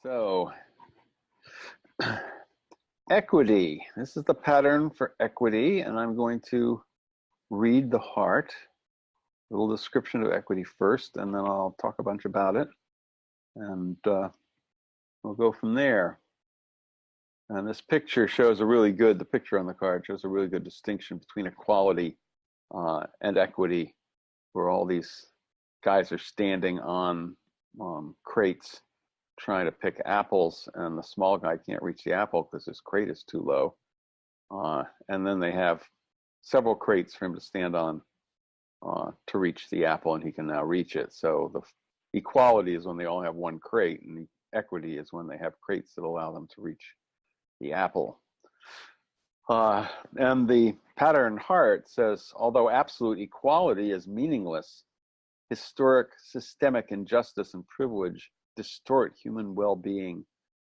So, equity. This is the pattern for equity, and I'm going to read the heart. A little description of equity first, and then I'll talk a bunch about it, and we'll go from there. And this picture shows the picture on the card shows a really good distinction between equality and equity, where all these guys are standing on crates trying to pick apples, and the small guy can't reach the apple because his crate is too low. And then they have several crates for him to stand on to reach the apple, and he can now reach it. So the equality is when they all have one crate, and the equity is when they have crates that allow them to reach the apple. And the pattern heart says, although absolute equality is meaningless, historic systemic injustice and privilege distort human well-being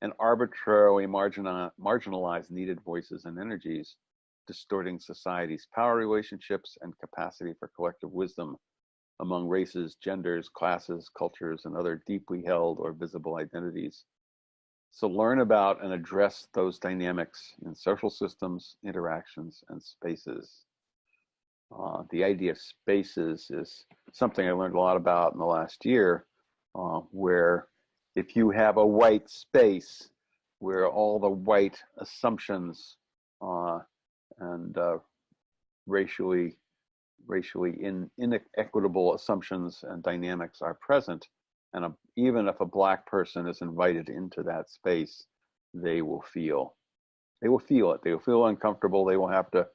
and arbitrarily marginalize needed voices and energies, distorting society's power relationships and capacity for collective wisdom among races, genders, classes, cultures, and other deeply held or visible identities. So learn about and address those dynamics in social systems, interactions, and spaces. The idea of spaces is something I learned a lot about in the last year, where if you have a white space where all the white assumptions and racially inequitable assumptions and dynamics are present, and even if a black person is invited into that space, they will feel it. They will feel uncomfortable. They will have to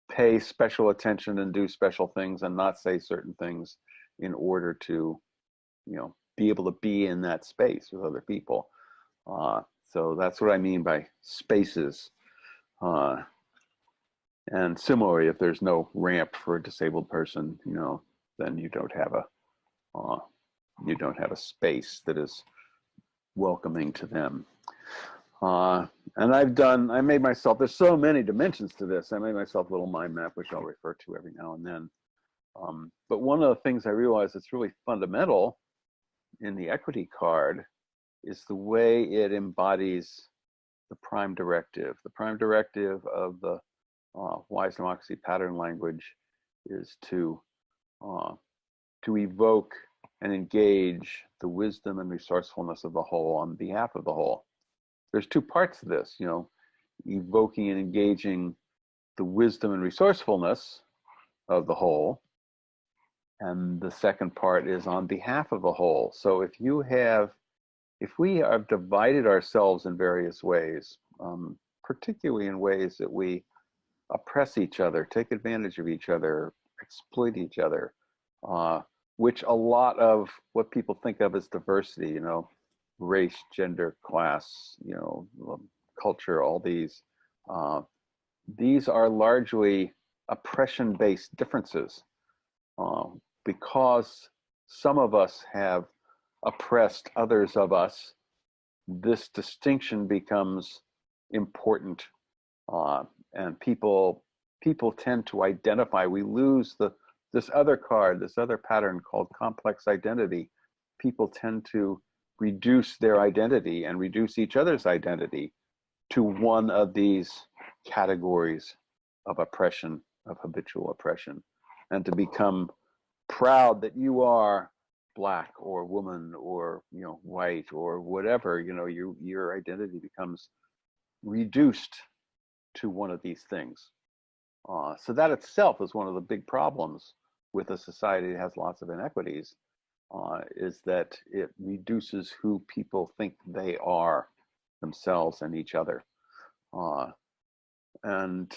pay special attention and do special things and not say certain things in order to, be able to be in that space with other people. So that's what I mean by spaces. And similarly, if there's no ramp for a disabled person, then you don't have a space that is welcoming to them. And I made myself, there's so many dimensions to this. I made myself a little mind map, which I'll refer to every now and then. But one of the things I realized that's really fundamental in the equity card is the way it embodies the prime directive. The prime directive of the Wise Democracy pattern language is to evoke and engage the wisdom and resourcefulness of the whole on behalf of the whole. There's two parts to this, evoking and engaging the wisdom and resourcefulness of the whole. And the second part is on behalf of the whole. So if we have divided ourselves in various ways, particularly in ways that we oppress each other, take advantage of each other, exploit each other, which a lot of what people think of as diversity, race, gender, class, culture, all these are largely oppression-based differences, because some of us have oppressed others of us. This distinction becomes important, and people tend to identify. We lose this other pattern called complex identity. People tend to reduce their identity and reduce each other's identity to one of these categories of oppression, of habitual oppression, and to become proud that you are black or woman or white or whatever. Your identity becomes reduced to one of these things. So that itself is one of the big problems with a society that has lots of inequities, is that it reduces who people think they are, themselves and each other. And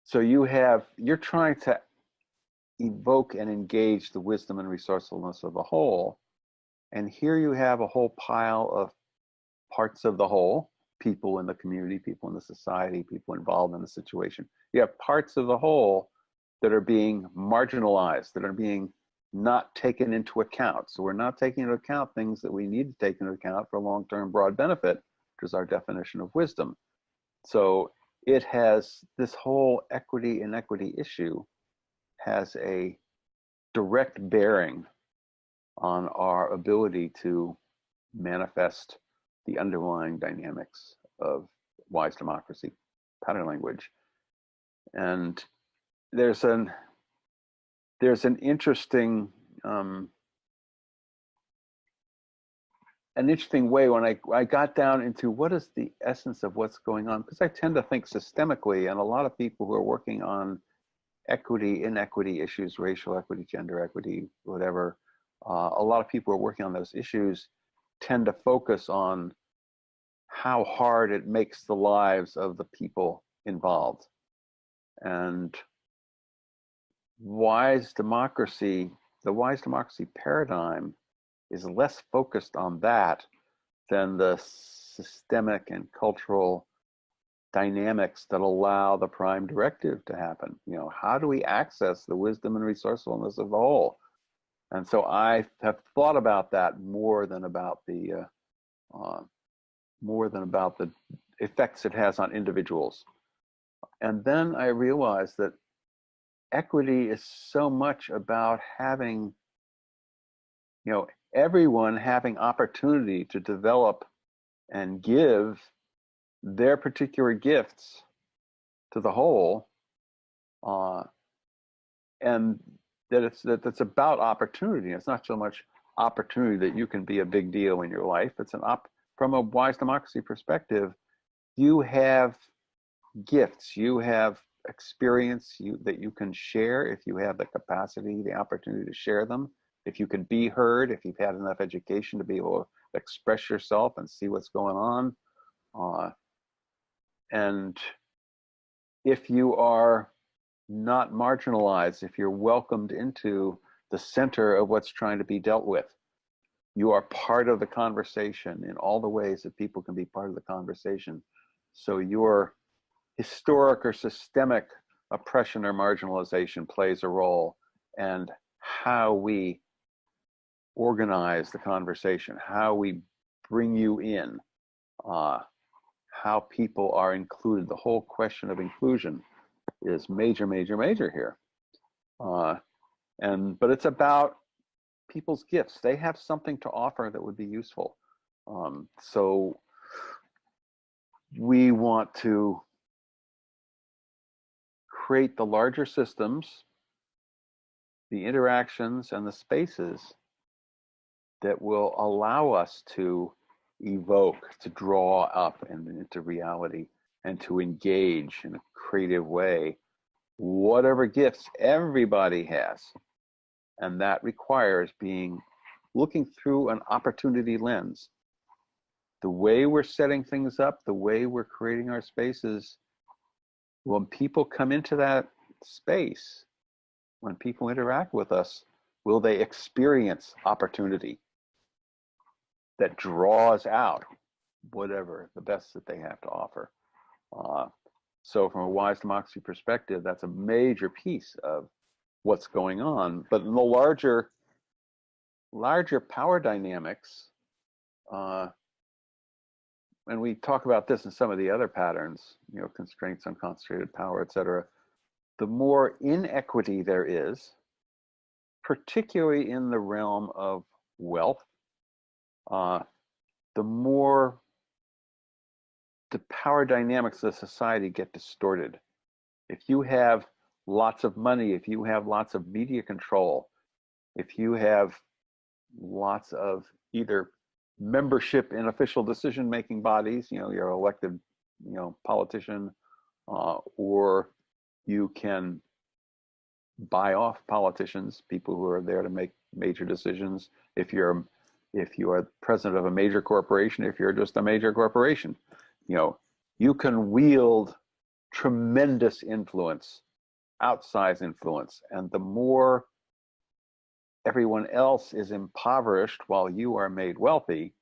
so you're trying to evoke and engage the wisdom and resourcefulness of the whole. And here you have a whole pile of parts of the whole, people in the community, people in the society, people involved in the situation. You have parts of the whole that are being marginalized, that are being not taken into account. So we're not taking into account things that we need to take into account for long-term broad benefit, which is our definition of wisdom. So it has this whole equity inequity issue has a direct bearing on our ability to manifest the underlying dynamics of wise democracy, pattern language. And there's an interesting way when I got down into what is the essence of what's going on, because I tend to think systemically, and a lot of people who are working on equity, inequity issues, racial equity, gender equity, whatever, a lot of people who are working on those issues tend to focus on how hard it makes the lives of the people involved. And the wise democracy paradigm is less focused on that than the systemic and cultural dynamics that allow the prime directive to happen. You know, how do we access the wisdom and resourcefulness of the whole? And so I have thought about that more than about the effects it has on individuals. And then I realized that equity is so much about having, you know, everyone having opportunity to develop and give their particular gifts to the whole, and that's about opportunity. It's not so much opportunity that you can be a big deal in your life. It's from a wise democracy perspective, you have gifts, you have experience that you can share if you have the capacity, the opportunity to share them. If you can be heard, if you've had enough education to be able to express yourself and see what's going on. And if you are not marginalized, if you're welcomed into the center of what's trying to be dealt with, you are part of the conversation in all the ways that people can be part of the conversation. So your historic or systemic oppression or marginalization plays a role, and how we organize the conversation, how we bring you in, how people are included. The whole question of inclusion is major, major, major here. But it's about people's gifts. They have something to offer that would be useful. So we want to create the larger systems, the interactions, and the spaces that will allow us to evoke, to draw up and into reality, and to engage in a creative way whatever gifts everybody has. And that requires looking through an opportunity lens. The way we're setting things up, the way we're creating our spaces, when people come into that space, when people interact with us, will they experience opportunity that draws out whatever the best that they have to offer? So from a wise democracy perspective, that's a major piece of what's going on. But in the larger power dynamics, and we talk about this in some of the other patterns, you know, constraints on concentrated power, et cetera, the more inequity there is, particularly in the realm of wealth, the more the power dynamics of society get distorted. If you have lots of money, if you have lots of media control, if you have lots of either membership in official decision-making bodies, you know, you're elected, you know, politician, or you can buy off politicians, people who are there to make major decisions. If you are president of a major corporation, if you're just a major corporation, you know, you can wield tremendous influence, outsized influence. And the more everyone else is impoverished while you are made wealthy,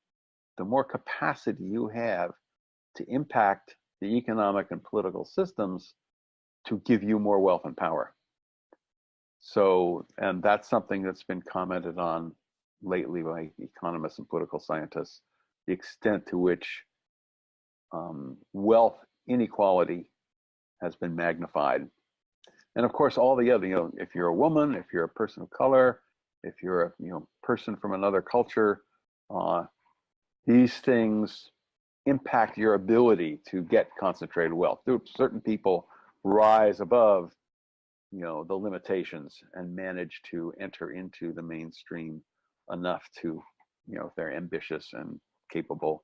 the more capacity you have to impact the economic and political systems to give you more wealth and power. So, and that's something that's been commented on lately by economists and political scientists, the extent to which wealth inequality has been magnified. And of course, all the other, you know, if you're a woman, if you're a person of color, if you're a, you know, person from another culture, these things impact your ability to get concentrated wealth. Certain people rise above, the limitations and manage to enter into the mainstream enough to, if they're ambitious and capable,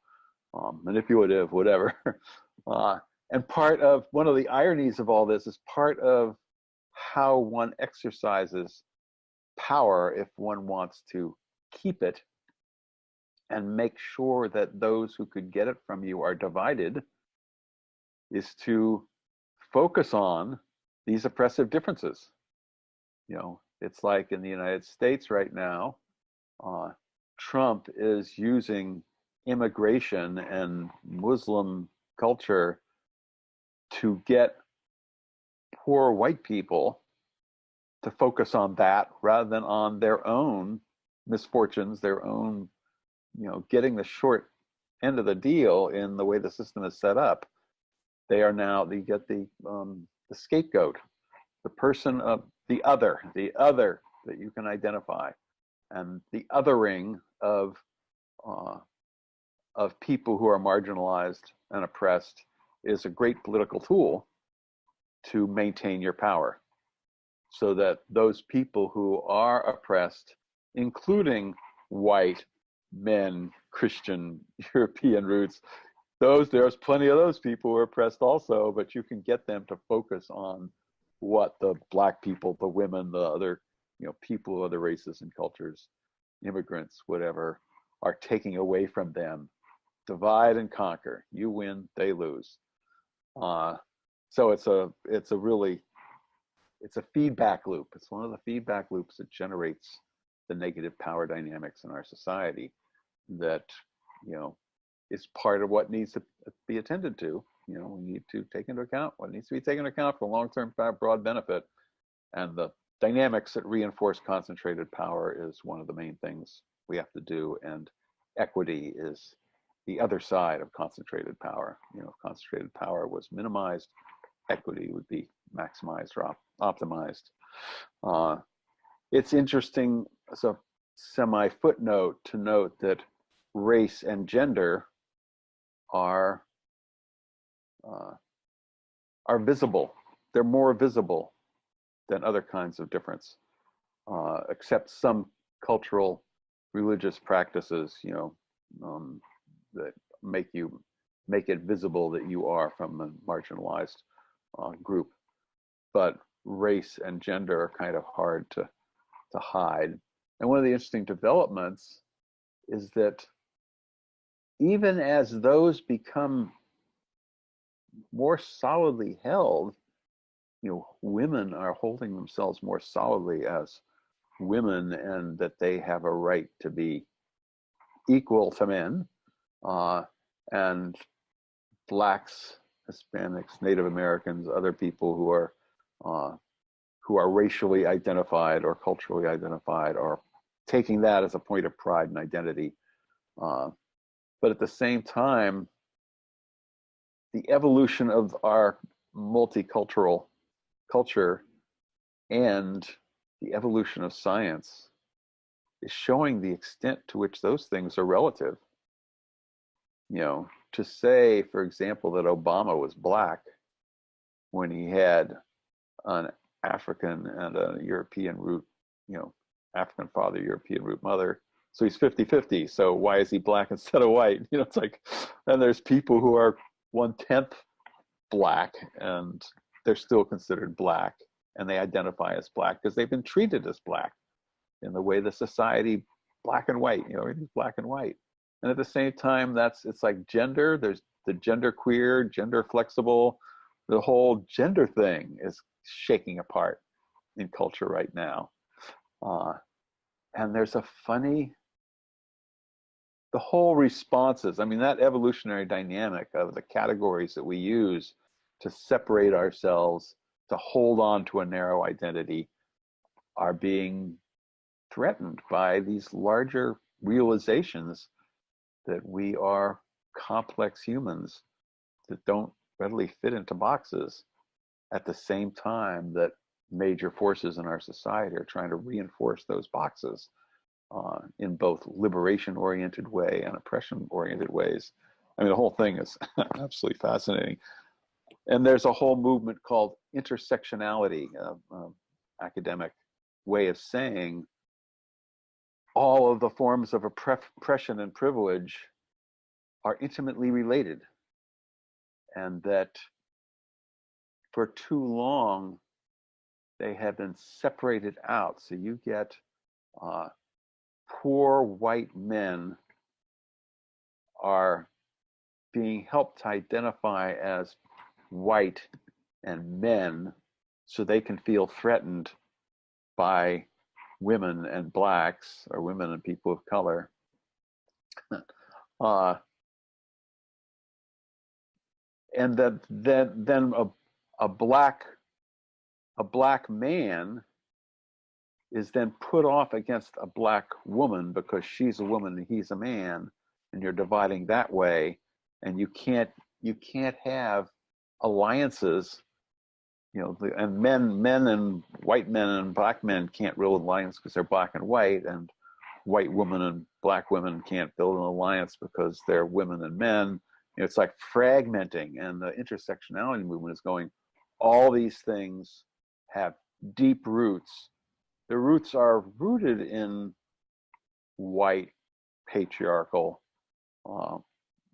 manipulative, whatever. And part of one of the ironies of all this is part of how one exercises power if one wants to keep it and make sure that those who could get it from you are divided, is to focus on these oppressive differences. It's like in the United States right now, Trump is using immigration and Muslim culture to get poor white people to focus on that rather than on their own misfortunes, their own, getting the short end of the deal in the way the system is set up. They get the scapegoat, the person of the other that you can identify, and the othering of people who are marginalized and oppressed is a great political tool to maintain your power, so that those people who are oppressed, including white men, Christian, European roots, there's plenty of those people who are oppressed also, but you can get them to focus on what the Black people, the women, the other, people of other races and cultures, immigrants, whatever, are taking away from them. Divide and conquer. You win, they lose. So it's a feedback loop. It's one of the feedback loops that generates the negative power dynamics in our society that, is part of what needs to be attended to. We need to take into account what needs to be taken into account for long-term broad benefit. And the dynamics that reinforce concentrated power is one of the main things we have to do. And equity is the other side of concentrated power. If concentrated power was minimized, equity would be maximized or optimized. It's interesting as a semi-footnote to note that race and gender are visible. They're more visible than other kinds of difference, except some cultural religious practices, that make it visible that you are from a marginalized group. But race and gender are kind of hard to hide. And one of the interesting developments is that even as those become more solidly held, women are holding themselves more solidly as women, and that they have a right to be equal to men, and Blacks, Hispanics, Native Americans, other people who are racially identified or culturally identified are taking that as a point of pride and identity. But at the same time, the evolution of our multicultural culture and the evolution of science is showing the extent to which those things are relative. To say, for example, that Obama was Black when he had an African and a European root, African father, European root mother. So he's 50-50. So why is he Black instead of white? It's like, and there's people who are 1/10 Black and they're still considered Black, and they identify as Black because they've been treated as Black in the way the society, black and white, everything's black and white. And at the same time, it's like gender. There's the gender queer, gender flexible. The whole gender thing is shaking apart in culture right now. And there's the whole responses. I mean, that evolutionary dynamic of the categories that we use to separate ourselves, to hold on to a narrow identity, are being threatened by these larger realizations that we are complex humans that don't readily fit into boxes, at the same time that major forces in our society are trying to reinforce those boxes in both liberation-oriented way and oppression-oriented ways. I mean, the whole thing is absolutely fascinating. And there's a whole movement called intersectionality, academic way of saying all of the forms of oppression and privilege are intimately related, and that for too long they have been separated out. So you get poor white men are being helped to identify as white and men so they can feel threatened by women and blacks or women and people of color. Uh, and then a black man is then put off against a black woman because she's a woman and he's a man, and you're dividing that way, and you can't have alliances, you know, and men and white men and black men can't build alliance because they're black and white, and white women and black women can't build an alliance because they're women and men. You know, it's like fragmenting, and the intersectionality movement is going, all these things have deep roots. The roots are rooted in white, patriarchal, uh,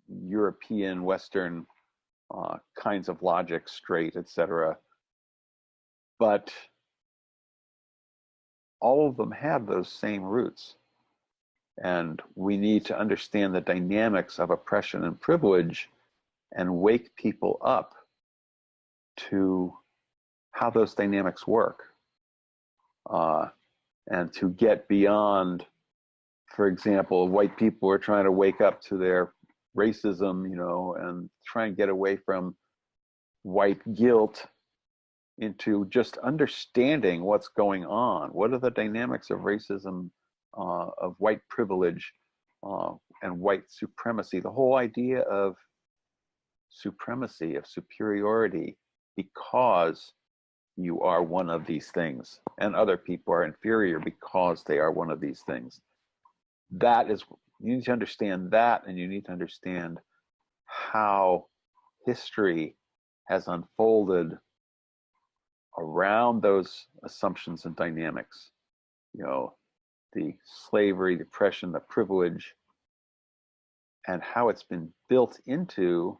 European, Western kinds of logic, straight, etc. But all of them have those same roots. And we need to understand the dynamics of oppression and privilege and wake people up to how those dynamics work. And to get beyond, for example, white people are trying to wake up to their racism, you know, and try and get away from white guilt into just understanding what's going on. What are the dynamics of racism, of white privilege, and white supremacy? The whole idea of supremacy, of superiority, because you are one of these things, and other people are inferior because they are one of these things. That is, you need to understand that, and you need to understand how history has unfolded around those assumptions and dynamics. You know, the slavery, the oppression, the privilege, and how it's been built into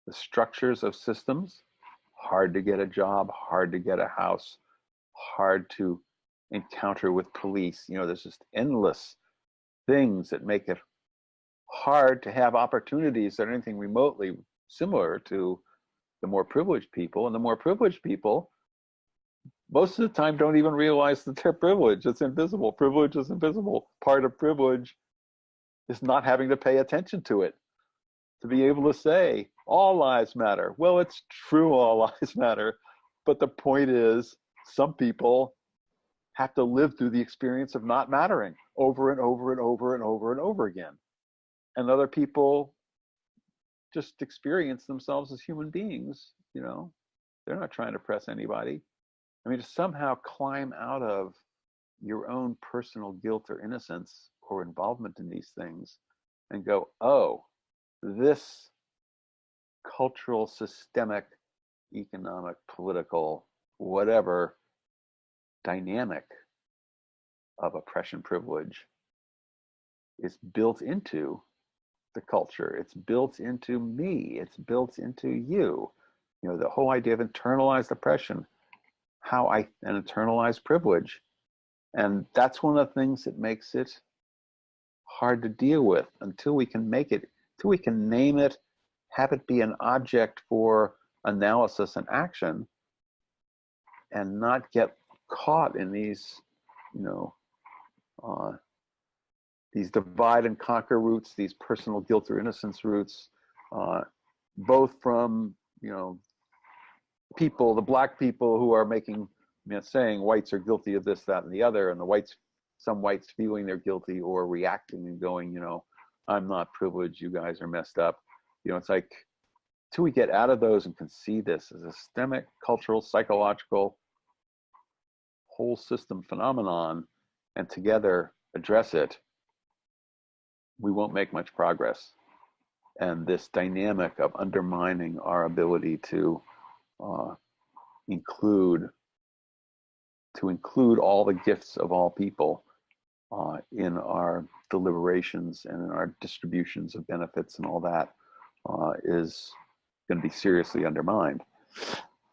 the structures of systems. Hard to get a job, hard to get a house, hard to encounter with police. You know, there's just endless things that make it hard to have opportunities that are anything remotely similar to the more privileged people. And the more privileged people, most of the time, don't even realize that they're privileged. It's invisible. Privilege is invisible. Part of privilege is not having to pay attention to it. To be able to say, all lives matter. Well, it's true, all lives matter. But the point is, some people have to live through the experience of not mattering over and over and over and over and over again. And other people just experience themselves as human beings, you know. They're not trying to oppress anybody. I mean, to somehow climb out of your own personal guilt or innocence or involvement in these things and go, oh, this cultural, systemic, economic, political, whatever dynamic of oppression, privilege is built into the culture. It's built into me. It's built into you. You know, the whole idea of internalized oppression, and internalized privilege. And that's one of the things that makes it hard to deal with until we can make it, until we can name it, have it be an object for analysis and action, and not get caught in these, you know, these divide and conquer roots, these personal guilt or innocence roots, both from, you know, people, the black people who are making, you know, saying whites are guilty of this, that, and the other, and the whites, some whites feeling they're guilty or reacting and going, you know, I'm not privileged, you guys are messed up. You know, it's like, till we get out of those and can see this as a systemic, cultural, psychological, whole system phenomenon, and together address it, we won't make much progress. and this dynamic of undermining our ability to uh, include all the gifts of all people in our deliberations and in our distributions of benefits and all that is going to be seriously undermined.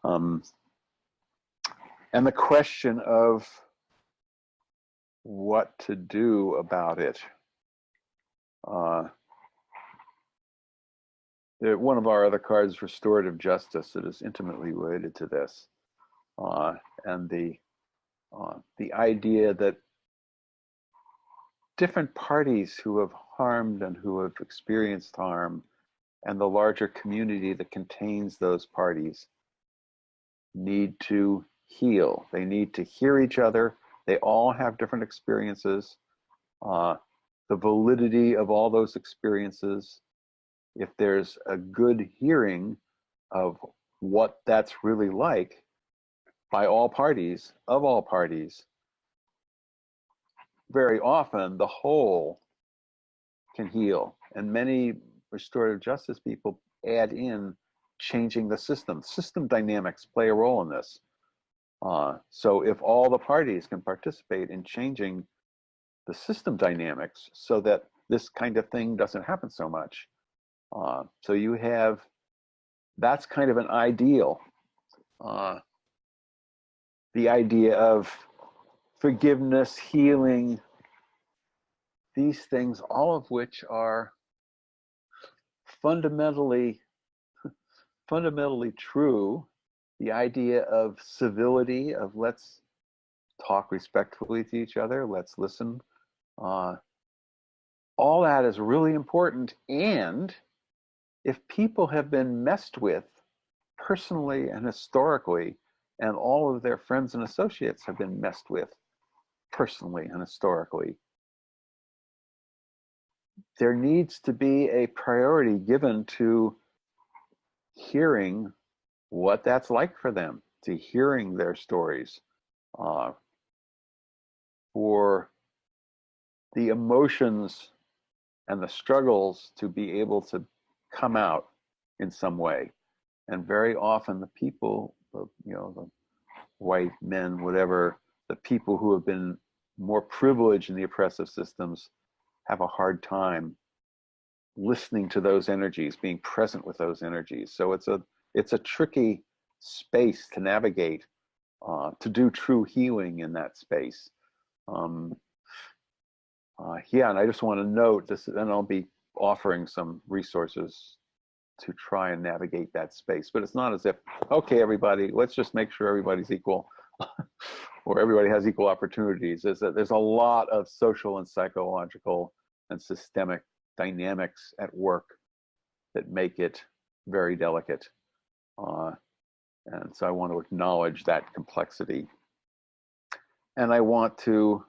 And the question of what to do about it. One of our other cards, restorative justice, that is intimately related to this, and the idea that different parties who have harmed and who have experienced harm, and the larger community that contains those parties, need to heal. They need to hear each other. They all have different experiences. The validity of all those experiences, if there's a good hearing of what that's really like by all parties, of all parties, very often the whole can heal. And many restorative justice people add in changing the system. System dynamics play a role in this. So if all the parties can participate in changing the system dynamics so that this kind of thing doesn't happen so much. So you have, that's kind of an ideal. The idea of forgiveness, healing, these things, all of which are fundamentally true. The idea of civility, of let's talk respectfully to each other, let's listen. All that is really important. And if people have been messed with personally and historically, and all of their friends and associates have been messed with personally and historically, there needs to be a priority given to hearing what that's like for them, to hearing their stories, for the emotions and the struggles to be able to come out in some way. And very often the people, the white men, whatever, the people who have been more privileged in the oppressive systems have a hard time listening to those energies, being present with those energies. So it's a tricky space to navigate, to do true healing in that space. And I just want to note this, and I'll be offering some resources to try and navigate that space. But it's not as if, okay, everybody, let's just make sure everybody's equal or everybody has equal opportunities. There's a lot of social and psychological and systemic dynamics at work that make it very delicate. And so I want to acknowledge that complexity. And I want to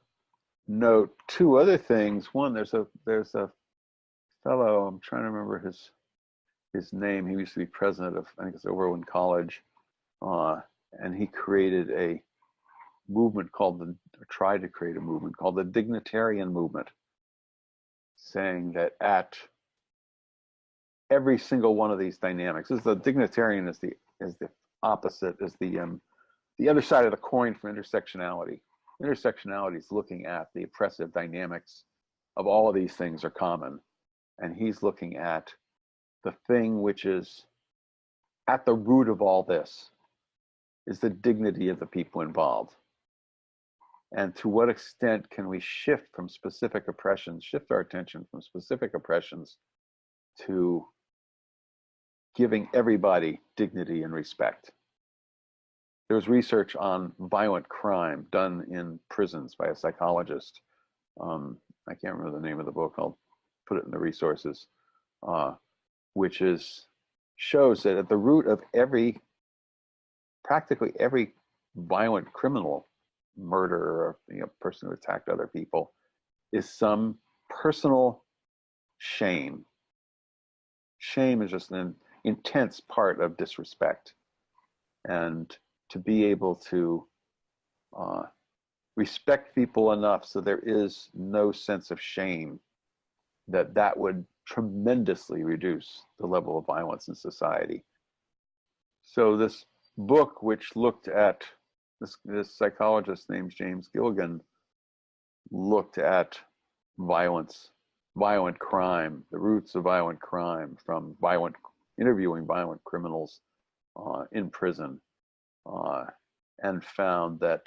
note two other things. One, there's a fellow, I'm trying to remember his name. He used to be president of, I think it's Oberlin College, and he created a movement tried to create a movement called the Dignitarian Movement, saying that at every single one of these dynamics, the dignitarian is the opposite, is the other side of the coin for intersectionality. Intersectionality is looking at the oppressive dynamics of all of these things are common, and he's looking at the thing which is at the root of all this is the dignity of the people involved. And to what extent can we shift from specific oppressions, shift our attention from specific oppressions to giving everybody dignity and respect? There was research on violent crime done in prisons by a psychologist. I can't remember the name of the book. I'll put it in the resources, which shows that at the root of practically every violent criminal, murder, or person who attacked other people, is some personal shame. Shame is just an intense part of disrespect, and to be able to respect people enough so there is no sense of shame that would tremendously reduce the level of violence in society. So this book, which looked at this psychologist named James Gilligan, looked at violence, violent crime, the roots of violent crime, from interviewing violent criminals in prison, and found that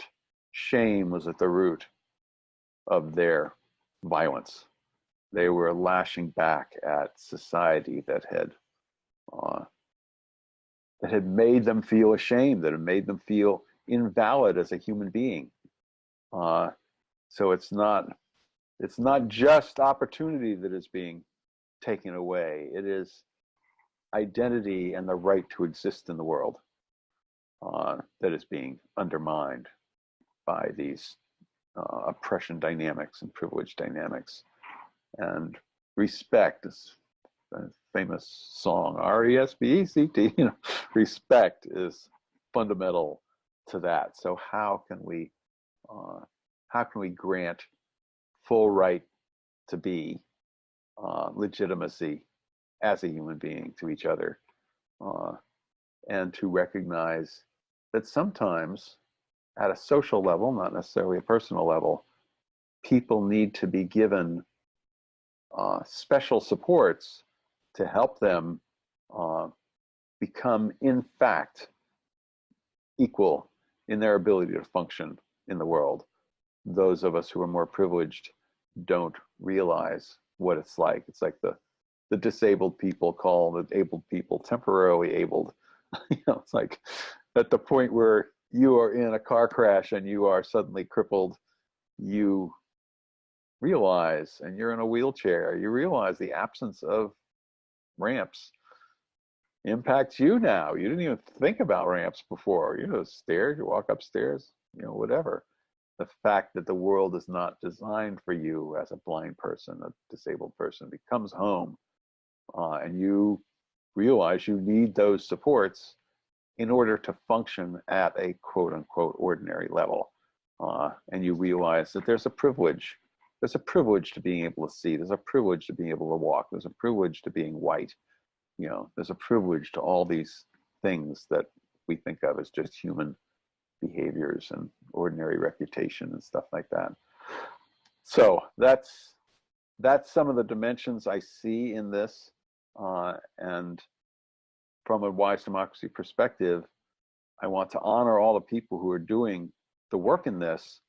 shame was at the root of their violence. They were lashing back at society that had made them feel ashamed, that had made them feel invalid as a human being. So it's not just opportunity that is being taken away. It is identity and the right to exist in the world that is being undermined by these oppression dynamics and privilege dynamics. And respect is a famous song, R-E-S-P-E-C-T, respect is fundamental to that. So how can we grant full right to be, legitimacy as a human being to each other, and to recognize that sometimes at a social level, not necessarily a personal level, people need to be given special supports to help them become, in fact, equal in their ability to function in the world. Those of us who are more privileged don't realize what it's like. It's like the disabled people call the abled people temporarily abled. It's like at the point where you are in a car crash and you are suddenly crippled, you realize, and you're in a wheelchair, you realize the absence of ramps impacts you now. You didn't even think about ramps before. Stairs, you walk upstairs, whatever. The fact that the world is not designed for you as a blind person, a disabled person, becomes home, and you realize you need those supports in order to function at a quote unquote ordinary level. And you realize that there's a privilege. There's a privilege to being able to see. There's a privilege to being able to walk. There's a privilege to being white. There's a privilege to all these things that we think of as just human behaviors and ordinary reputation and stuff like that. So that's some of the dimensions I see in this. And from a wise democracy perspective, I want to honor all the people who are doing the work in this.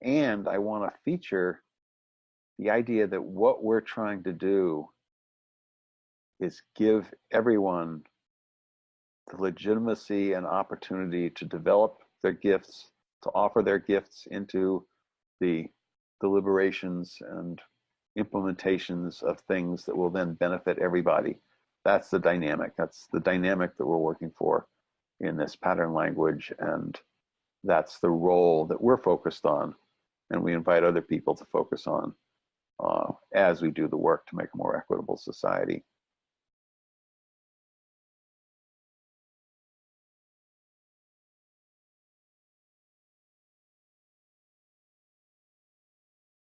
And I want to feature the idea that what we're trying to do is give everyone the legitimacy and opportunity to develop their gifts, to offer their gifts into the deliberations and implementations of things that will then benefit everybody. That's the dynamic. That's the dynamic that we're working for in this pattern language. And that's the role that we're focused on. And we invite other people to focus on as we do the work to make a more equitable society.